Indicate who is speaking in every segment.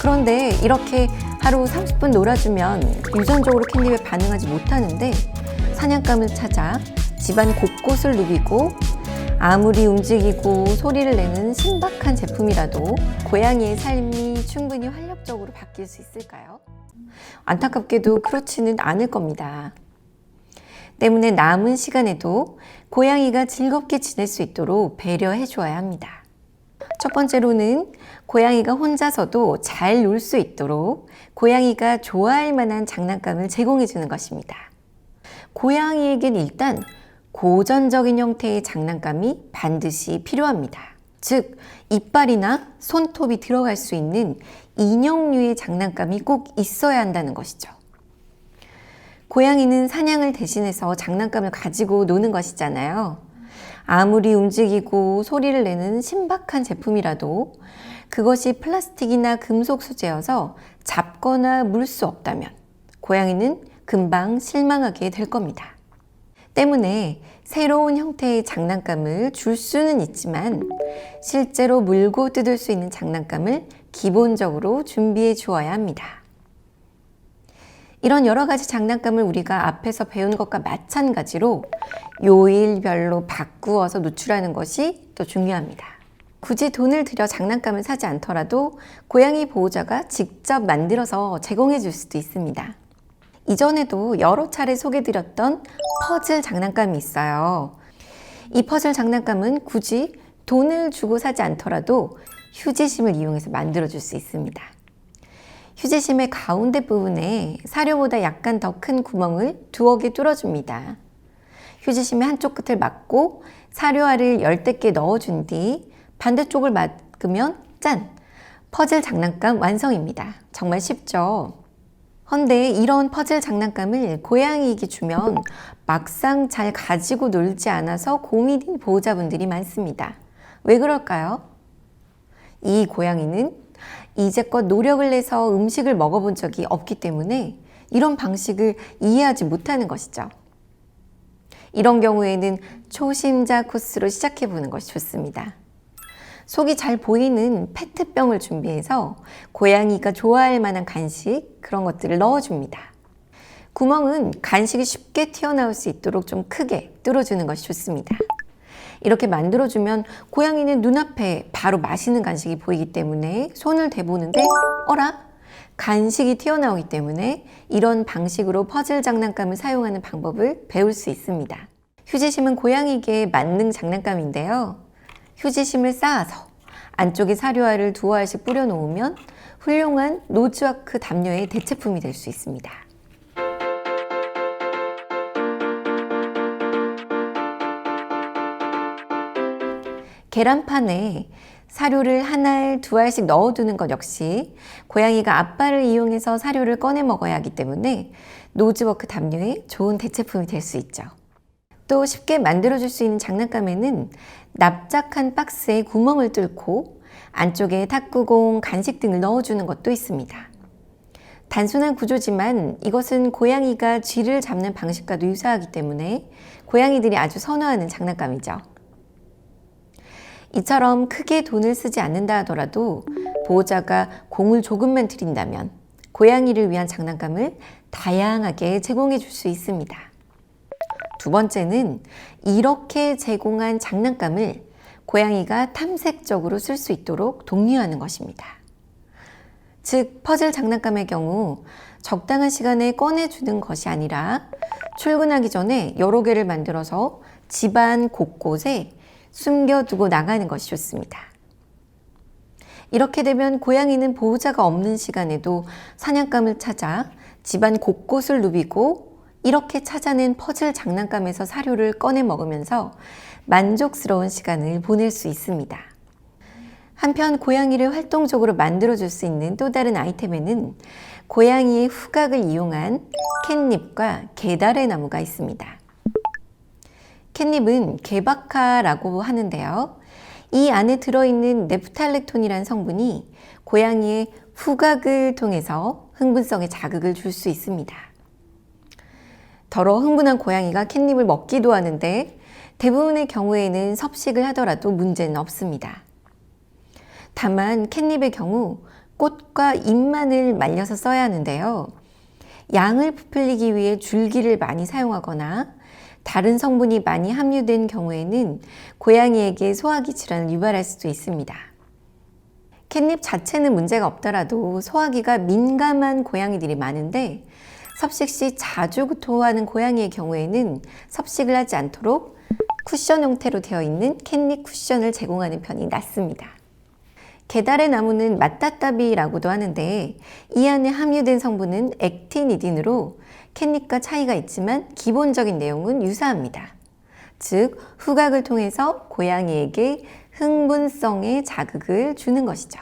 Speaker 1: 그런데 이렇게 하루 30분 놀아주면 유전적으로 캣닙에 반응하지 못하는데 사냥감을 찾아 집안 곳곳을 누비고 아무리 움직이고 소리를 내는 신박한 제품이라도 고양이의 삶이 충분히 활력적으로 바뀔 수 있을까요? 안타깝게도 그렇지는 않을 겁니다. 때문에 남은 시간에도 고양이가 즐겁게 지낼 수 있도록 배려해 주어야 합니다. 첫 번째로는 고양이가 혼자서도 잘 놀 수 있도록 고양이가 좋아할 만한 장난감을 제공해 주는 것입니다. 고양이에겐 일단 고전적인 형태의 장난감이 반드시 필요합니다. 즉, 이빨이나 손톱이 들어갈 수 있는 인형류의 장난감이 꼭 있어야 한다는 것이죠. 고양이는 사냥을 대신해서 장난감을 가지고 노는 것이잖아요. 아무리 움직이고 소리를 내는 신박한 제품이라도 그것이 플라스틱이나 금속 소재여서 잡거나 물 수 없다면 고양이는 금방 실망하게 될 겁니다. 때문에 새로운 형태의 장난감을 줄 수는 있지만 실제로 물고 뜯을 수 있는 장난감을 기본적으로 준비해 주어야 합니다. 이런 여러 가지 장난감을 우리가 앞에서 배운 것과 마찬가지로 요일별로 바꾸어서 노출하는 것이 또 중요합니다. 굳이 돈을 들여 장난감을 사지 않더라도 고양이 보호자가 직접 만들어서 제공해 줄 수도 있습니다. 이전에도 여러 차례 소개드렸던 퍼즐 장난감이 있어요. 이 퍼즐 장난감은 굳이 돈을 주고 사지 않더라도 휴지심을 이용해서 만들어 줄 수 있습니다. 휴지심의 가운데 부분에 사료보다 약간 더 큰 구멍을 두어 개 뚫어줍니다. 휴지심의 한쪽 끝을 막고 사료알을 열댓 개 넣어준 뒤 반대쪽을 막으면 짠! 퍼즐 장난감 완성입니다. 정말 쉽죠? 헌데 이런 퍼즐 장난감을 고양이에게 주면 막상 잘 가지고 놀지 않아서 고민인 보호자분들이 많습니다. 왜 그럴까요? 이 고양이는 이제껏 노력을 내서 음식을 먹어본 적이 없기 때문에 이런 방식을 이해하지 못하는 것이죠. 이런 경우에는 초심자 코스로 시작해보는 것이 좋습니다. 속이 잘 보이는 페트병을 준비해서 고양이가 좋아할 만한 간식, 그런 것들을 넣어줍니다. 구멍은 간식이 쉽게 튀어나올 수 있도록 좀 크게 뚫어주는 것이 좋습니다. 이렇게 만들어주면 고양이는 눈앞에 바로 맛있는 간식이 보이기 때문에 손을 대보는데 어라? 간식이 튀어나오기 때문에 이런 방식으로 퍼즐 장난감을 사용하는 방법을 배울 수 있습니다. 휴지심은 고양이에게 만능 장난감인데요. 휴지심을 쌓아서 안쪽에 사료알을 두어 알씩 뿌려 놓으면 훌륭한 노즈와크 담요의 대체품이 될 수 있습니다. 계란판에 사료를 한 알, 두 알씩 넣어두는 것 역시 고양이가 앞발을 이용해서 사료를 꺼내 먹어야 하기 때문에 노즈워크 담요의 좋은 대체품이 될 수 있죠. 또 쉽게 만들어줄 수 있는 장난감에는 납작한 박스에 구멍을 뚫고 안쪽에 탁구공, 간식 등을 넣어주는 것도 있습니다. 단순한 구조지만 이것은 고양이가 쥐를 잡는 방식과도 유사하기 때문에 고양이들이 아주 선호하는 장난감이죠. 이처럼 크게 돈을 쓰지 않는다 하더라도 보호자가 공을 조금만 들인다면 고양이를 위한 장난감을 다양하게 제공해 줄 수 있습니다. 두 번째는 이렇게 제공한 장난감을 고양이가 탐색적으로 쓸 수 있도록 독려하는 것입니다. 즉, 퍼즐 장난감의 경우 적당한 시간에 꺼내주는 것이 아니라 출근하기 전에 여러 개를 만들어서 집안 곳곳에 숨겨두고 나가는 것이 좋습니다. 이렇게 되면 고양이는 보호자가 없는 시간에도 사냥감을 찾아 집안 곳곳을 누비고 이렇게 찾아낸 퍼즐 장난감에서 사료를 꺼내 먹으면서 만족스러운 시간을 보낼 수 있습니다. 한편 고양이를 활동적으로 만들어줄 수 있는 또 다른 아이템에는 고양이의 후각을 이용한 캣닙과 게달의 나무가 있습니다. 캣닙은 개박하라고 하는데요. 이 안에 들어있는 네프탈렉톤이라는 성분이 고양이의 후각을 통해서 흥분성에 자극을 줄 수 있습니다. 더러 흥분한 고양이가 캣닙을 먹기도 하는데 대부분의 경우에는 섭식을 하더라도 문제는 없습니다. 다만 캣닙의 경우 꽃과 잎만을 말려서 써야 하는데요. 양을 부풀리기 위해 줄기를 많이 사용하거나 다른 성분이 많이 함유된 경우에는 고양이에게 소화기 질환을 유발할 수도 있습니다. 캣닙 자체는 문제가 없더라도 소화기가 민감한 고양이들이 많은데 섭식 시 자주 구토하는 고양이의 경우에는 섭식을 하지 않도록 쿠션 형태로 되어 있는 캣닙 쿠션을 제공하는 편이 낫습니다. 계달의 나무는 마따따비라고도 하는데 이 안에 함유된 성분은 액티니딘으로 캣닙과 차이가 있지만 기본적인 내용은 유사합니다. 즉, 후각을 통해서 고양이에게 흥분성의 자극을 주는 것이죠.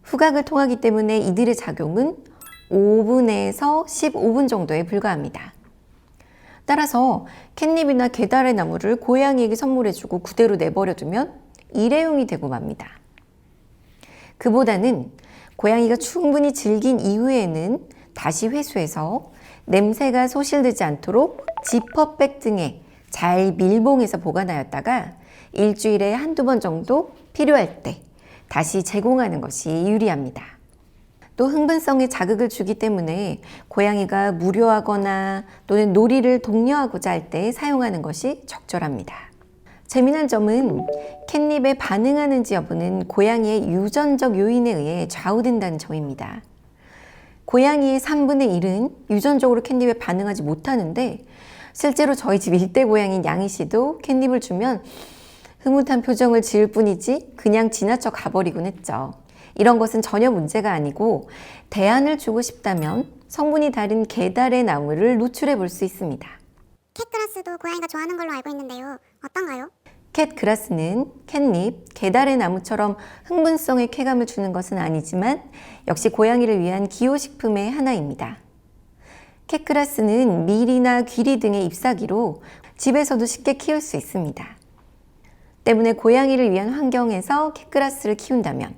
Speaker 1: 후각을 통하기 때문에 이들의 작용은 5분에서 15분 정도에 불과합니다. 따라서 캣닙이나 계달의 나무를 고양이에게 선물해주고 그대로 내버려두면 일회용이 되고 맙니다. 그보다는 고양이가 충분히 즐긴 이후에는 다시 회수해서 냄새가 소실되지 않도록 지퍼백 등에 잘 밀봉해서 보관하였다가 일주일에 한두 번 정도 필요할 때 다시 제공하는 것이 유리합니다. 또 흥분성에 자극을 주기 때문에 고양이가 무료하거나 또는 놀이를 독려하고자 할 때 사용하는 것이 적절합니다. 재미난 점은 캣닙에 반응하는지 여부는 고양이의 유전적 요인에 의해 좌우된다는 점입니다. 고양이의 3분의 1은 유전적으로 캣닙에 반응하지 못하는데 실제로 저희 집 일대 고양이인 양이 씨도 캣닙을 주면 흐뭇한 표정을 지을 뿐이지 그냥 지나쳐 가버리곤 했죠. 이런 것은 전혀 문제가 아니고 대안을 주고 싶다면 성분이 다른 계달의 나무를 노출해 볼 수 있습니다.
Speaker 2: 캣그라스도 고양이가 좋아하는 걸로 알고 있는데요. 어떤가요?
Speaker 1: 캣그라스는 캣닙, 계달의 나무처럼 흥분성의 쾌감을 주는 것은 아니지만 역시 고양이를 위한 기호식품의 하나입니다. 캣그라스는 밀이나 귀리 등의 잎사귀로 집에서도 쉽게 키울 수 있습니다. 때문에 고양이를 위한 환경에서 캣그라스를 키운다면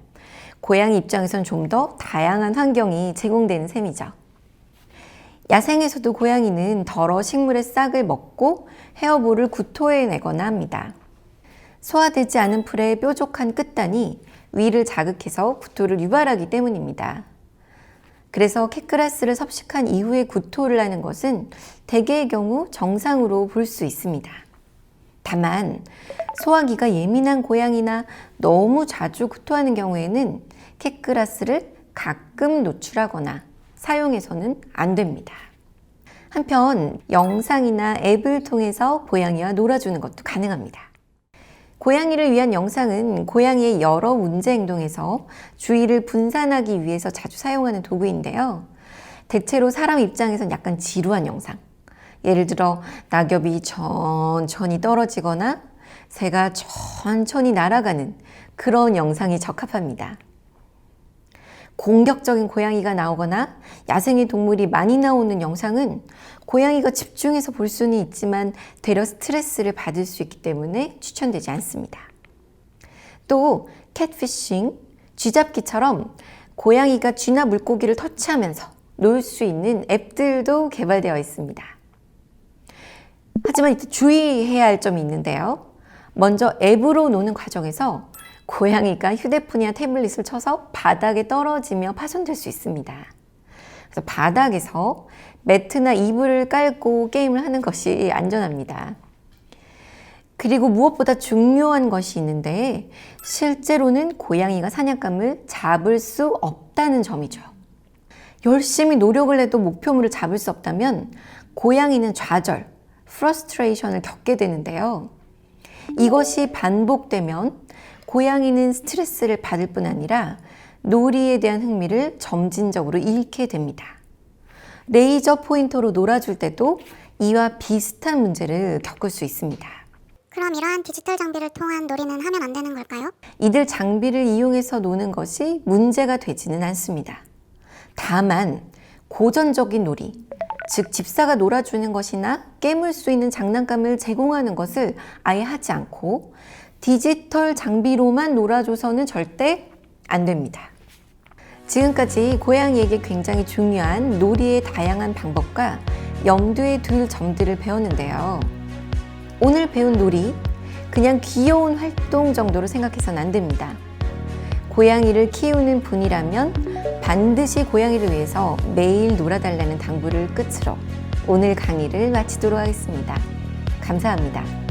Speaker 1: 고양이 입장에선 좀 더 다양한 환경이 제공되는 셈이죠. 야생에서도 고양이는 더러 식물의 싹을 먹고 헤어볼을 구토해내거나 합니다. 소화되지 않은 풀의 뾰족한 끝단이 위를 자극해서 구토를 유발하기 때문입니다. 그래서 캣그라스를 섭식한 이후에 구토를 하는 것은 대개의 경우 정상으로 볼 수 있습니다. 다만 소화기가 예민한 고양이나 너무 자주 구토하는 경우에는 캣그라스를 가끔 노출하거나 사용해서는 안 됩니다. 한편 영상이나 앱을 통해서 고양이와 놀아주는 것도 가능합니다. 고양이를 위한 영상은 고양이의 여러 문제 행동에서 주의를 분산하기 위해서 자주 사용하는 도구인데요. 대체로 사람 입장에선 약간 지루한 영상. 예를 들어 낙엽이 천천히 떨어지거나 새가 천천히 날아가는 그런 영상이 적합합니다. 공격적인 고양이가 나오거나 야생의 동물이 많이 나오는 영상은 고양이가 집중해서 볼 수는 있지만 되려 스트레스를 받을 수 있기 때문에 추천되지 않습니다. 또 캣피싱, 쥐잡기처럼 고양이가 쥐나 물고기를 터치하면서 놀 수 있는 앱들도 개발되어 있습니다. 하지만 이때 주의해야 할 점이 있는데요. 먼저 앱으로 노는 과정에서 고양이가 휴대폰이나 태블릿을 쳐서 바닥에 떨어지며 파손될 수 있습니다. 그래서 바닥에서 매트나 이불을 깔고 게임을 하는 것이 안전합니다. 그리고 무엇보다 중요한 것이 있는데 실제로는 고양이가 사냥감을 잡을 수 없다는 점이죠. 열심히 노력을 해도 목표물을 잡을 수 없다면 고양이는 좌절, 프러스트레이션을 겪게 되는데요. 이것이 반복되면 고양이는 스트레스를 받을 뿐 아니라 놀이에 대한 흥미를 점진적으로 잃게 됩니다. 레이저 포인터로 놀아줄 때도 이와 비슷한 문제를 겪을 수 있습니다.
Speaker 2: 그럼 이러한 디지털 장비를 통한 놀이는 하면 안 되는 걸까요?
Speaker 1: 이들 장비를 이용해서 노는 것이 문제가 되지는 않습니다. 다만 고전적인 놀이, 즉 집사가 놀아주는 것이나 깨물 수 있는 장난감을 제공하는 것을 아예 하지 않고 디지털 장비로만 놀아줘서는 절대 안 됩니다. 지금까지 고양이에게 굉장히 중요한 놀이의 다양한 방법과 염두에 둘 점들을 배웠는데요. 오늘 배운 놀이, 그냥 귀여운 활동 정도로 생각해서는 안 됩니다. 고양이를 키우는 분이라면 반드시 고양이를 위해서 매일 놀아달라는 당부를 끝으로 오늘 강의를 마치도록 하겠습니다. 감사합니다.